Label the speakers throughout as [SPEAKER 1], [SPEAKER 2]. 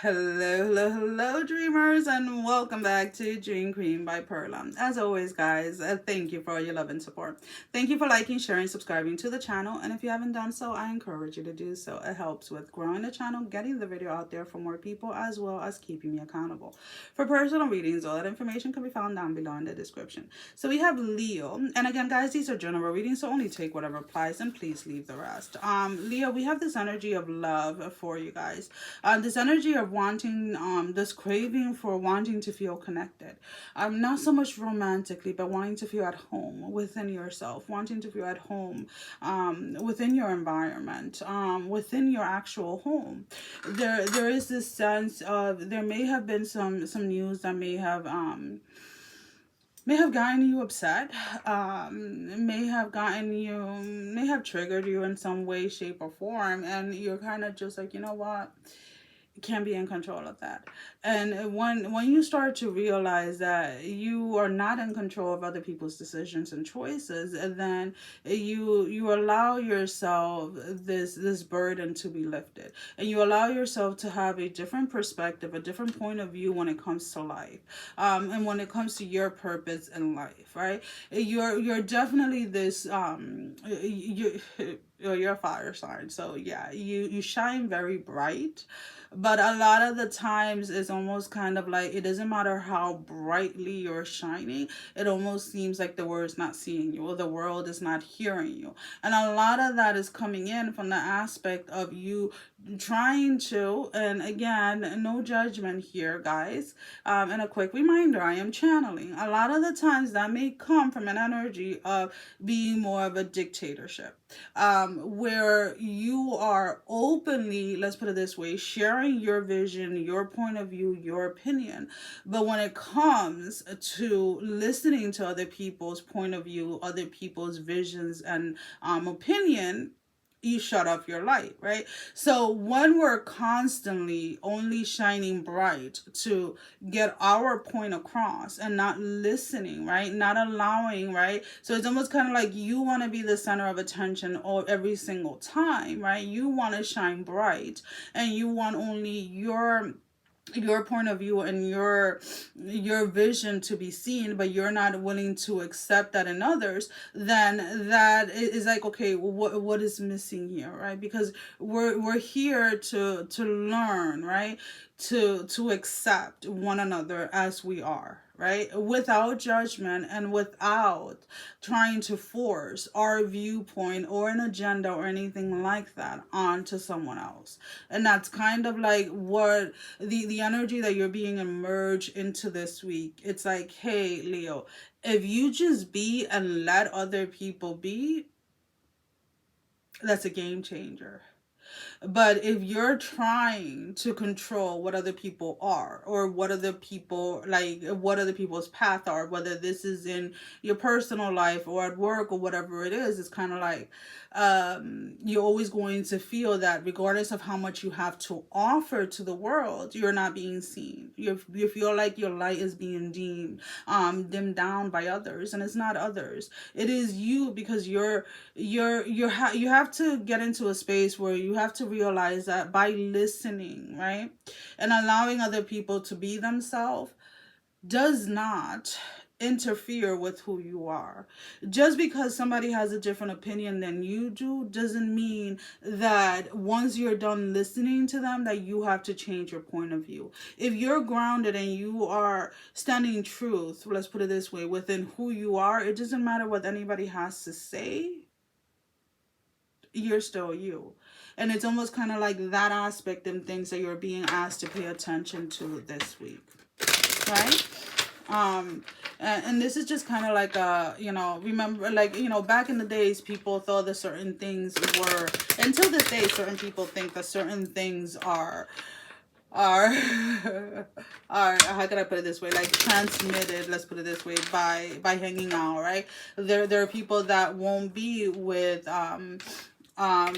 [SPEAKER 1] Hello, dreamers, and welcome back to Dream Queen by Perla. As always, guys, thank you for all your love and support. Thank you for liking, sharing, subscribing to the channel, and if you haven't done so, I encourage you to do so. It helps with growing the channel, getting the video out there for more people, as well as keeping me accountable. For personal readings, all that information can be found down below in the description. So we have Leo, and again, guys, these are general readings, so only take whatever applies, and please leave the rest. Leo, we have this energy of love for you guys. This energy of wanting, this craving for wanting to feel connected. Not so much romantically, but wanting to feel at home within yourself, wanting to feel at home within your environment, within your actual home. There is this sense of, there may have been some news that may have gotten you upset, may have triggered you in some way, shape, or form, and you're kind of just like, you know what, can't be in control of that. And when you start to realize that you are not in control of other people's decisions and choices, and then you allow yourself this burden to be lifted, and you allow yourself to have a different perspective, a different point of view when it comes to life, and when it comes to your purpose in life, right? You're definitely this you're a fire sign, so yeah, you shine very bright, but a lot of the times it's almost kind of like, it doesn't matter how brightly you're shining, it almost seems like the world's not seeing you, or the world is not hearing you. And a lot of that is coming in from the aspect of you trying to, and again, no judgment here, guys, and a quick reminder, I am channeling. A lot of the times that may come from an energy of being more of a dictatorship, where you are openly, let's put it this way, sharing your vision, your point of view, your opinion. But when it comes to listening to other people's point of view, other people's visions and opinion, you shut off your light, right? So when we're constantly only shining bright to get our point across and not listening, right? Not allowing, right? So it's almost kind of like you want to be the center of attention all every single time, right? You want to shine bright, and you want only your point of view and your vision to be seen, but you're not willing to accept that in others, then that is like, okay, what is missing here, right? Because we're here to learn, right? To accept one another as we are, right? Without judgment, and without trying to force our viewpoint or an agenda or anything like that onto someone else. And that's kind of like what the energy that you're being emerged into this week. It's like, hey, Leo, if you just be and let other people be, that's a game changer. But if you're trying to control what other people are, or what other people, like what other people's path are, whether this is in your personal life or at work or whatever it is, it's kind of like you're always going to feel that regardless of how much you have to offer to the world, you're not being seen. You feel like your light is being dimmed down by others, and it's not others. It is you, because you have to get into a space where you have to realize that by listening, right, and allowing other people to be themselves does not interfere with who you are. Just because somebody has a different opinion than you do doesn't mean that once you're done listening to them that you have to change your point of view. If you're grounded and you are standing truth, let's put it this way, within who you are, it doesn't matter what anybody has to say. You're still you. And it's almost kind of like that aspect and things that you're being asked to pay attention to this week, right? And this is just kind of like remember, like, back in the days, people thought that certain things were, until this day, certain people think that certain things are how can I put it this way, like transmitted, let's put it this way, by hanging out, right? There are people that won't be with um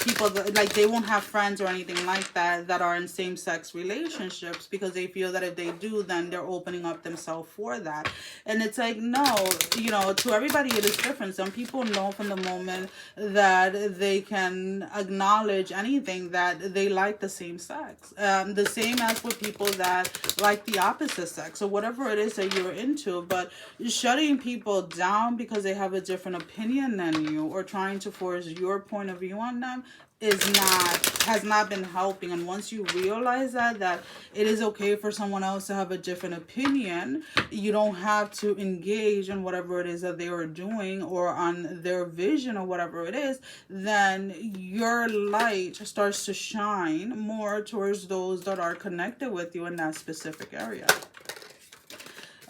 [SPEAKER 1] people that, like, they won't have friends or anything like that that are in same-sex relationships, because they feel that if they do, then they're opening up themselves for that. And it's like, no, to everybody it is different. Some people know from the moment that they can acknowledge anything that they like the same sex, the same as with people that like the opposite sex, or whatever it is that you're into. But shutting people down because they have a different opinion than you, or trying to force your point of view on them, has not been helping. And once you realize that it is okay for someone else to have a different opinion, you don't have to engage in whatever it is that they are doing, or on their vision, or whatever it is, then your light starts to shine more towards those that are connected with you in that specific area.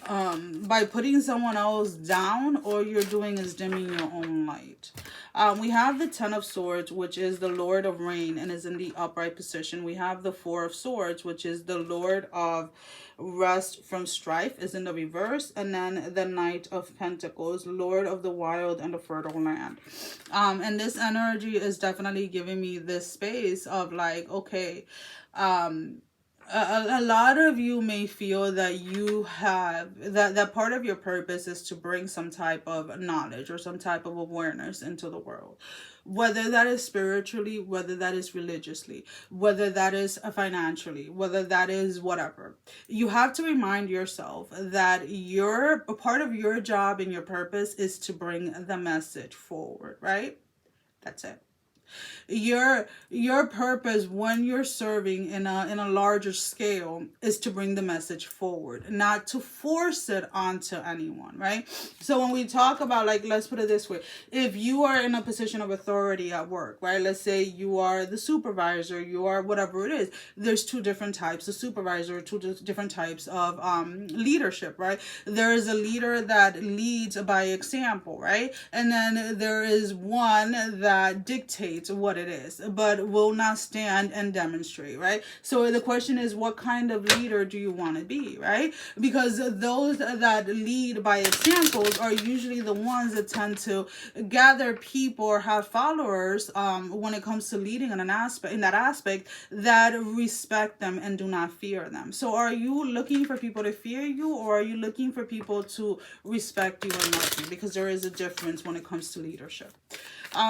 [SPEAKER 1] By putting someone else down, all you're doing is dimming your own light. We have the Ten of Swords, which is the Lord of Rain and is in the upright position. We have the Four of Swords, which is the Lord of Rest from Strife, is in the reverse. And then the Knight of Pentacles, Lord of the Wild and the Fertile Land. And this energy is definitely giving me this space of like, okay, a lot of you may feel that you have that part of your purpose is to bring some type of knowledge or some type of awareness into the world, whether that is spiritually, whether that is religiously, whether that is financially, whether that is whatever. You have to remind yourself that a part of your job and your purpose is to bring the message forward, right? That's it. Your purpose when you're serving in a larger scale is to bring the message forward, not to force it onto anyone, right? So when we talk about, like, let's put it this way, if you are in a position of authority at work, right? Let's say you are the supervisor, you are whatever it is. There's two different types of supervisor, two different types of leadership, right? There is a leader that leads by example, right? And then there is one that dictates what it is, but will not stand and demonstrate, right? So the question is, what kind of leader do you want to be, right? Because those that lead by examples are usually the ones that tend to gather people or have followers when it comes to leading in that aspect that respect them and do not fear them. So are you looking for people to fear you, or are you looking for people to respect you and love you? Because there is a difference when it comes to leadership.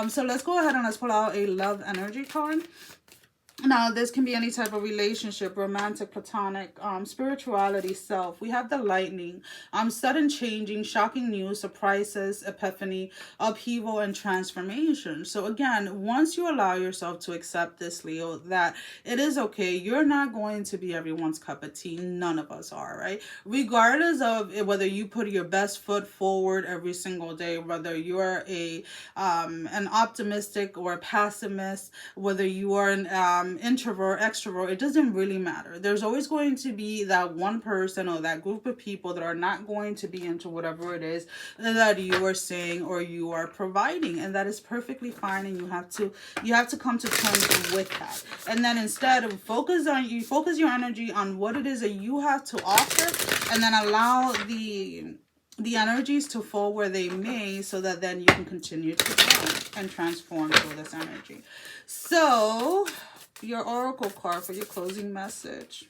[SPEAKER 1] So let's go ahead and let's pull out a love energy card. Now, this can be any type of relationship, romantic, platonic, spirituality, self. We have the lightning, sudden changing, shocking news, surprises, epiphany, upheaval, and transformation. So again, once you allow yourself to accept this, Leo, that it is okay, you're not going to be everyone's cup of tea. None of us are, right? Regardless of whether you put your best foot forward every single day, whether you're an optimistic or a pessimist, whether you are an introvert, extrovert, it doesn't really matter. There's always going to be that one person or that group of people that are not going to be into whatever it is that you are saying or you are providing, and that is perfectly fine. And you have to come to terms with that. And then instead of focus your energy on what it is that you have to offer, and then allow the energies to fall where they may, so that then you can continue to grow and transform through this energy. So your oracle card for your closing message,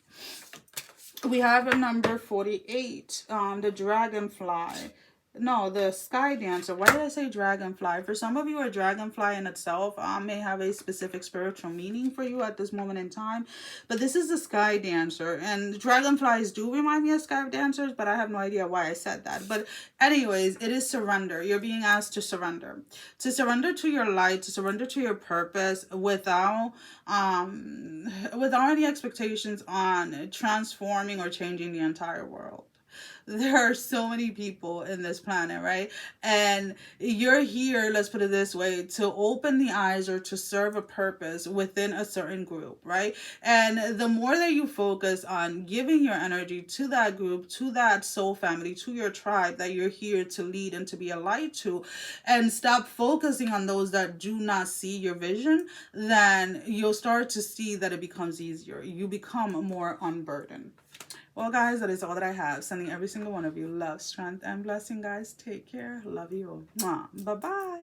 [SPEAKER 1] we have a number 48, the dragonfly. No, the sky dancer. Why did I say dragonfly? For some of you, a dragonfly in itself may have a specific spiritual meaning for you at this moment in time. But this is the sky dancer. And dragonflies do remind me of sky dancers, but I have no idea why I said that. But anyways, it is surrender. You're being asked to surrender. To surrender to your light, to surrender to your purpose without any expectations on transforming or changing the entire world. There are so many people in this planet, right? And you're here, let's put it this way, to open the eyes or to serve a purpose within a certain group, right? And the more that you focus on giving your energy to that group, to that soul family, to your tribe that you're here to lead and to be a light to, and stop focusing on those that do not see your vision, then you'll start to see that it becomes easier. You become more unburdened. Well, guys, that is all that I have. Sending every single one of you love, strength, and blessing, guys. Take care. Love you all. Bye-bye.